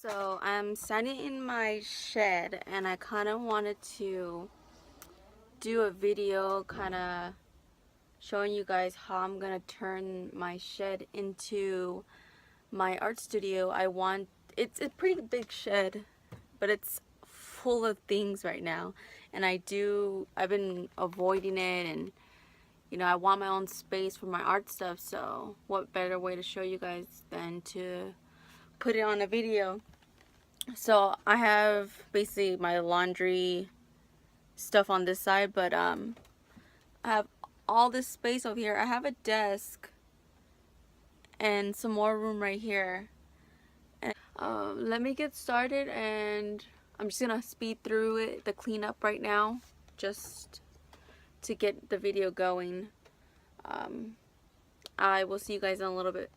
So I'm standing in my shed and I kind of wanted to do a video kind of showing you guys how I'm going to turn my shed into my art studio. It's a pretty big shed, but it's full of things right now. And I've been avoiding it, and I want my own space for my art stuff. So what better way to show you guys than to put it on a video. So I have basically my laundry stuff on this side, but I have all this space over here. I have a desk and some more room right here. And let me get started, and I'm just gonna speed through the cleanup right now, just to get the video going. I will see you guys in a little bit.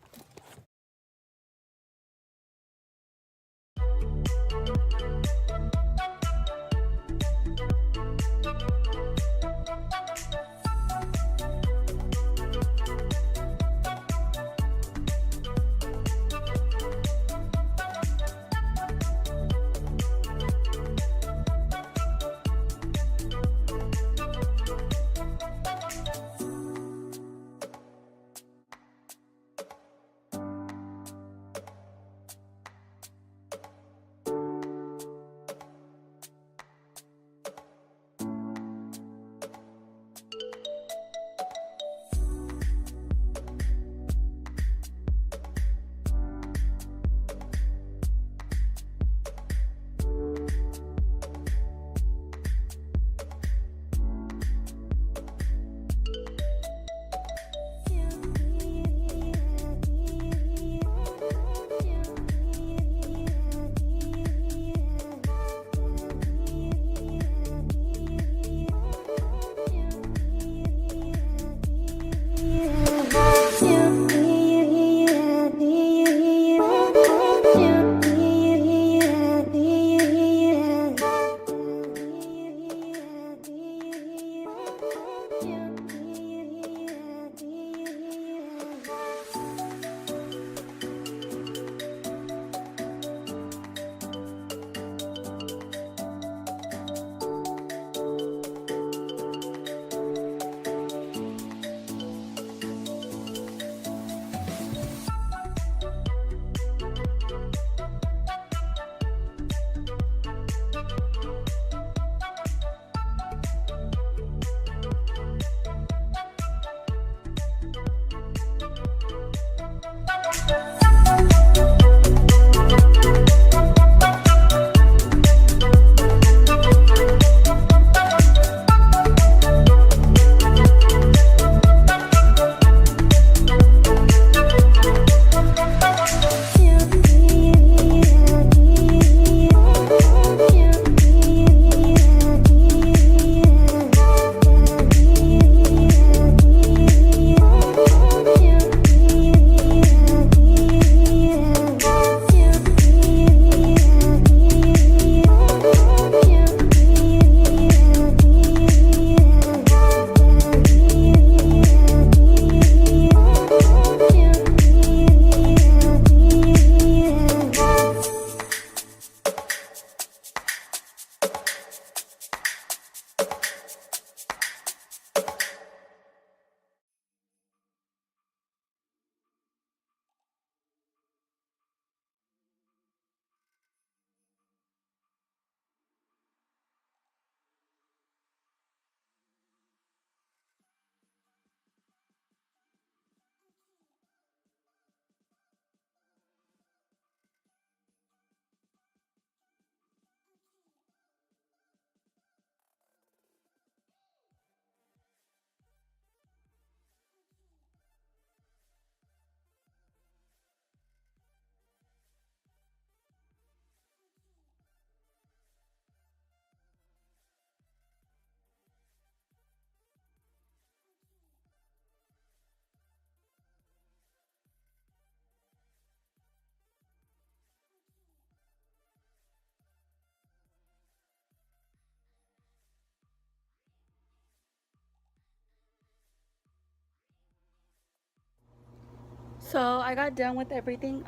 So I got done with everything.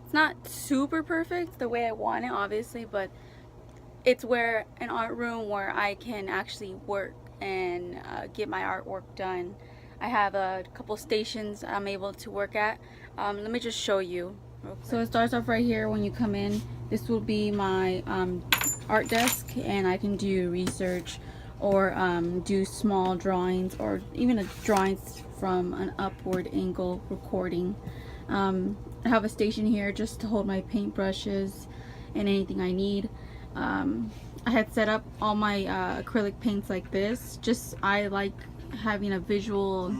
It's not super perfect the way I want it, obviously, but it's where an art room where I can actually work and get my artwork done. I have a couple stations I'm able to work at. Let me just show you real quick. So it starts off right here when you come in. This will be my art desk, and I can do research or do small drawings or even a drawings from an upward angle recording. I have a station here just to hold my paintbrushes and anything I need. I had set up all my acrylic paints like this. Just I like having a visual.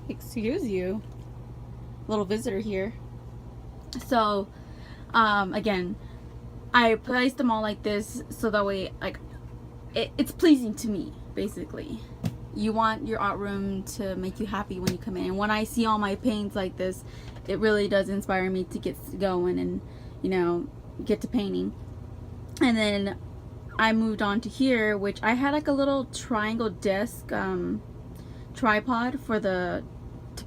Excuse you, little visitor here. So again, I placed them all like this so that way like it's pleasing to me. Basically, you want your art room to make you happy when you come in, and when I see all my paints like this, it really does inspire me to get going and, you know, get to painting. And then I moved on to here, which I had like a little triangle desk tripod for to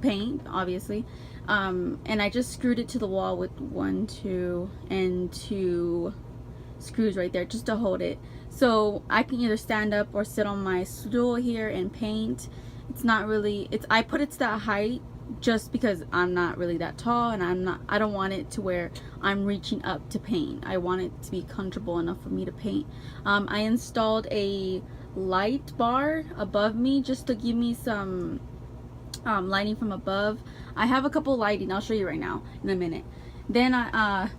paint, obviously, and I just screwed it to the wall with 1, 2, and 2 screws right there just to hold it, so I can either stand up or sit on my stool here and paint. It's not really, I put it to that height just because I'm not really that tall, and I don't want it to where I'm reaching up to paint. I want it to be comfortable enough for me to paint. I installed a light bar above me just to give me some lighting from above. I have a couple lighting, I'll show you right now in a minute. Then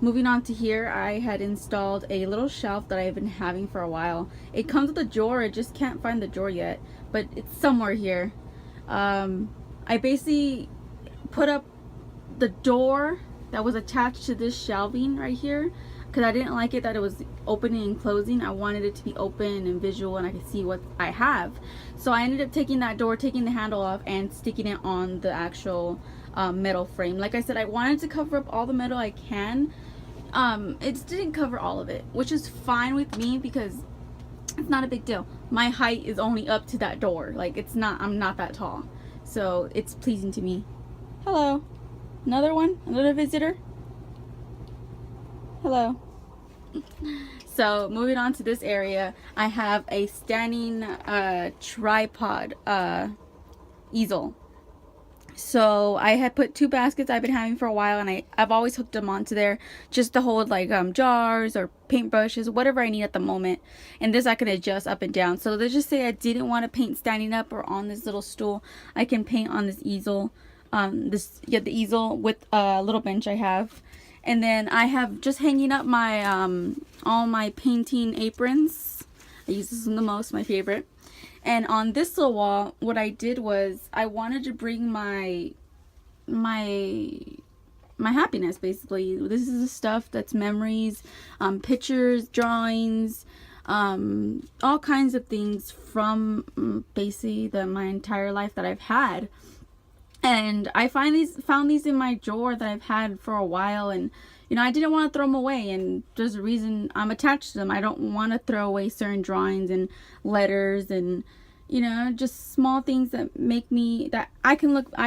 moving on to here, I had installed a little shelf that I've been having for a while. It comes with a drawer, I just can't find the drawer yet, but it's somewhere here. I basically put up the door that was attached to this shelving right here because I didn't like it that it was opening and closing. I wanted it to be open and visual and I could see what I have. So I ended up taking that door, taking the handle off, and sticking it on the actual metal frame. Like I said, I wanted to cover up all the metal I can. It didn't cover all of it, which is fine with me because it's not a big deal. My height is only up to that door. Like, it's not, I'm not that tall, so it's pleasing to me. Hello, another one, another visitor. Hello. So moving on to this area, I have a standing tripod easel. So I had put 2 baskets I've been having for a while, and I've always hooked them onto there just to hold like jars or paintbrushes, whatever I need at the moment. And this I can adjust up and down. So let's just say I didn't want to paint standing up or on this little stool, I can paint on this easel. The easel with a little bench I have. And then I have just hanging up my all my painting aprons. I use this one the most, my favorite. And on this little wall, what I did was I wanted to bring my happiness, basically. This is the stuff that's memories, pictures, drawings, all kinds of things from basically my entire life that I've had. And I found these in my drawer that I've had for a while, and you know, I didn't want to throw them away, and there's a reason I'm attached to them. I don't want to throw away certain drawings and letters and, you know, just small things that make me, that I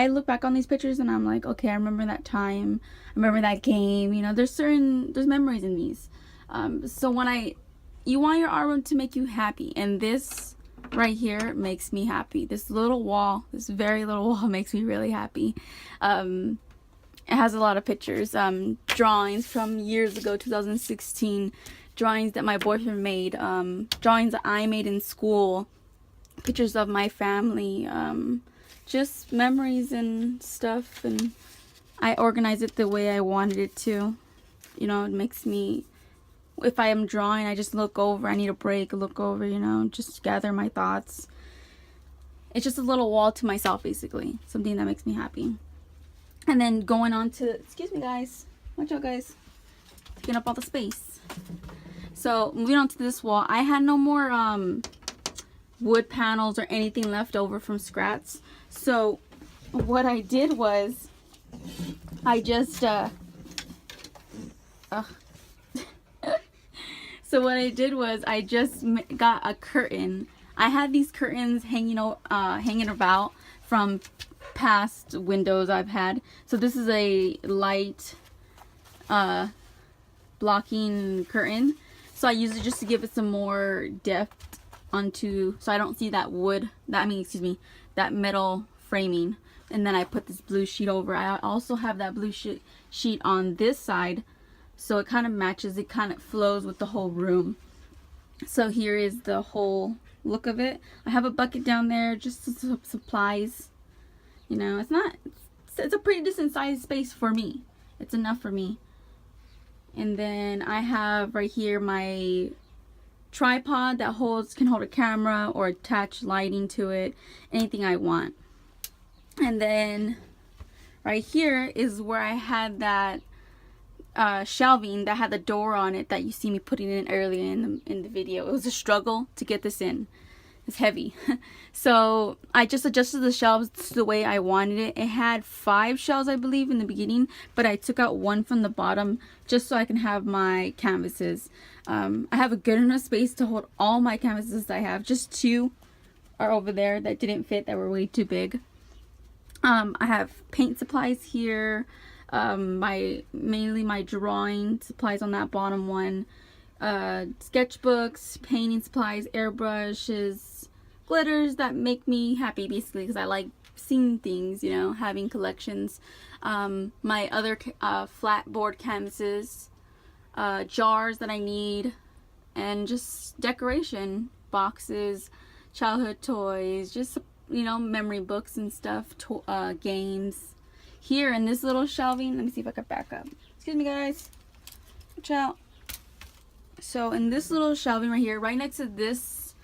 look back on these pictures and I'm like, okay, I remember that time, I remember that game, you know, there's memories in these. So when you want your art room to make you happy, and this right here makes me happy. This little wall, this very little wall makes me really happy. It has a lot of pictures, drawings from years ago, 2016, drawings that my boyfriend made, drawings that I made in school, pictures of my family, just memories and stuff, and I organize it the way I wanted it to. You know, it makes me, if I am drawing, I just look over, I need a break, look over, you know, just gather my thoughts. It's just a little wall to myself, basically, something that makes me happy. And then going on to, excuse me guys, watch out guys, taking up all the space. So moving on to this wall, I had no more wood panels or anything left over from scraps. So what I did was I just so what I did was I just got a curtain. I had these curtains hanging about from past windows I've had. So this is a light blocking curtain. So I use it just to give it some more depth onto, so I don't see that wood, that metal framing. And then I put this blue sheet over. I also have that blue sheet on this side, so it kind of matches, it kind of flows with the whole room. So here is the whole look of it. I have a bucket down there, just some supplies. You know, it's a pretty decent sized space for me. It's enough for me. And then I have right here my tripod that can hold a camera or attach lighting to it, anything I want. And then right here is where I had that shelving that had the door on it that you see me putting in earlier in the video. It was a struggle to get this in. It's heavy. So I just adjusted the shelves the way I wanted it. It had 5 shelves, I believe, in the beginning, but I took out 1 from the bottom just so I can have my canvases. I have a good enough space to hold all my canvases I have. Just 2 are over there that didn't fit, that were way too big. I have paint supplies here. Mainly my drawing supplies on that bottom one. Sketchbooks, painting supplies, airbrushes, glitters that make me happy, basically, because I like seeing things, you know, having collections. My other flat board canvases, jars that I need, and just decoration boxes, childhood toys, just, you know, memory books and stuff, games. Here in this little shelving, let me see if I can back up. Excuse me, guys. Watch out. So in this little shelving right here, right next to this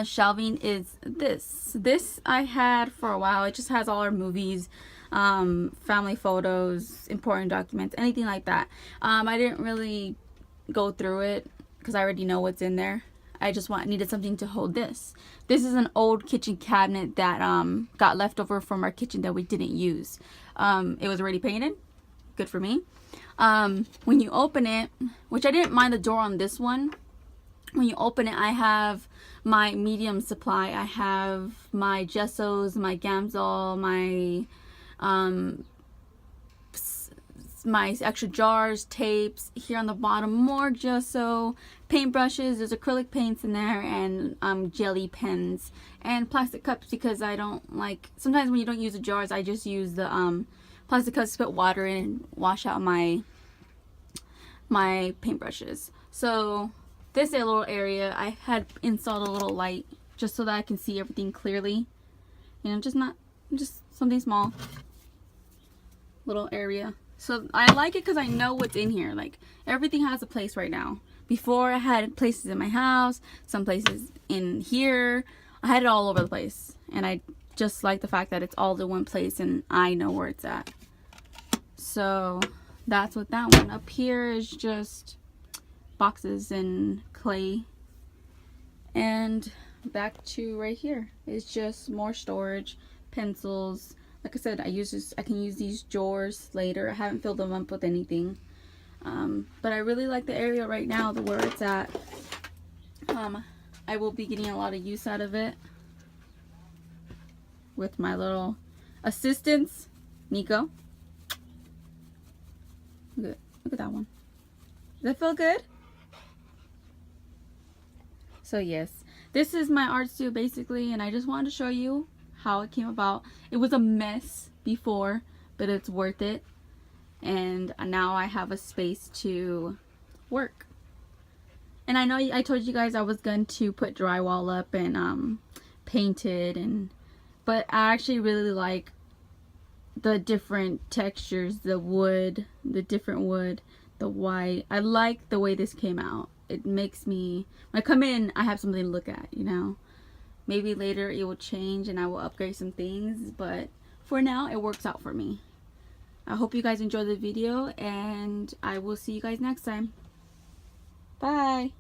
shelving is this. This I had for a while. It just has all our movies, family photos, important documents, anything like that. I didn't really go through it because I already know what's in there. I just needed something to hold this. This is an old kitchen cabinet that got left over from our kitchen that we didn't use. It was already painted. Good for me. When you open it, which I didn't mind the door on this one, when you open it, I have my medium supply. I have my gessos, my Gamsol, my extra jars, tapes. Here on the bottom, more gesso, paintbrushes, there's acrylic paints in there, and jelly pens and plastic cups, because I don't like, sometimes when you don't use the jars, I just use the plastic cups to put water in and wash out my paintbrushes. So this little area, I had installed a little light just so that I can see everything clearly. You know, just something small, little area. So I like it because I know what's in here. Like, everything has a place right now. Before, I had places in my house, some places in here. I had it all over the place, and I just like the fact that it's all in one place and I know where it's at. So that's what that one. Up here is just boxes and clay, and back to right here is just more storage, pencils. Like I said, I can use these drawers later. I haven't filled them up with anything, but I really like the area right now, where it's at. I will be getting a lot of use out of it with my little assistants. Nico, look at that one. Does that feel good? So yes, this is my art studio basically, and I just wanted to show you how it came about. It was a mess before, but it's worth it, and now I have a space to work. And I know I told you guys I was going to put drywall up and paint it, but I actually really like the different textures, the wood, the different wood, the white. I like the way this came out. It makes me, when I come in, I have something to look at, you know. Maybe later it will change and I will upgrade some things, but for now it works out for me. I hope you guys enjoyed the video, and I will see you guys next time. Bye.